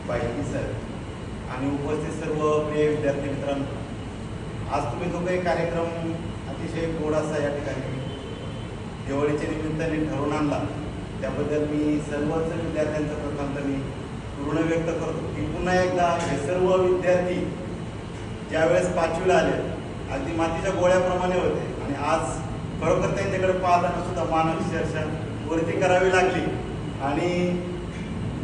बायकी sir आणि उपस्थित सर्व प्रिय विद्यार्थी मित्रांनो, आज तुम्ही जो काही कार्यक्रम अतिशय गोड असा या ठिकाणी दिवाळीच्या निमित्ताने ठरवून आणला, त्याबद्दल मी सर्वच विद्यार्थ्यांचा प्रथम मी ऋण व्यक्त करतो की पुन्हा एकदा हे सर्व विद्यार्थी ज्यावेळेस 5वीला आले अगदी मातीच्या गोळ्याप्रमाणे होते आणि आज खरोखर त्यांच्याकडे पाहताना सुद्धा मान अक्षरशः वरती करावी लागली आणि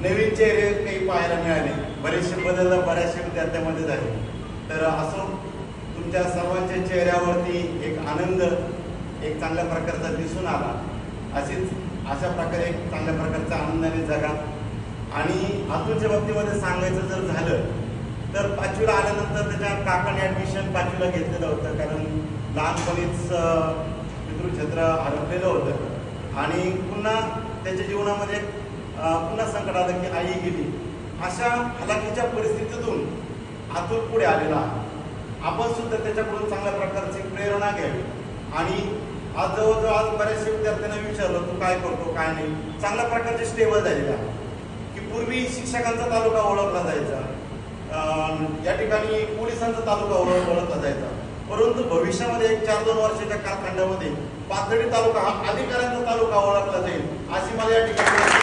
नवीन चेहरे काही पाहायला मिळाले, बरेचसे बदल बऱ्याचशा विद्यार्थ्यांमध्ये झाले। तर असो, तुमच्या सर्वांच्या चेहऱ्यावरती एक आनंद एक चांगल्या प्रकारचा दिसून आला। अशा प्रकारे एक चांगल्या प्रकारचा आनंदाने जगा। आणि अतुलच्या बाबतीमध्ये सांगायचं जर झालं तर 5वीला आल्यानंतर त्याच्या काकाने ॲडमिशन 5वीला घेतलेलं होतं, कारण लहानपणीच पितृक्षेत्र हरपलेलं होतं आणि पुन्हा त्याच्या जीवनामध्ये पुन्हा संकट आलं की आई गेली। अशा हलाखीच्या परिस्थितीतून अतुल पुढे आलेला। आपण सुद्धा त्याच्याकडून चांगल्या प्रकारची प्रेरणा घ्यावी आणि आज जवळजवळ आज बऱ्याचशा विद्यार्थ्यांना विचारलं तू काय करतो काय नाही, चांगल्या प्रकारचे स्टेबल झालेला की पूर्वी शिक्षकांचा तालुका ओळखला जायचा, या ठिकाणी पोलिसांचा तालुका ओळखला जायचा, परंतु भविष्यामध्ये एक 4-2 वर्षाच्या कालखंडामध्ये पाथर्डी तालुका हा अधिकाऱ्यांचा तालुका ओळखला जाईल अशी मला या ठिकाणी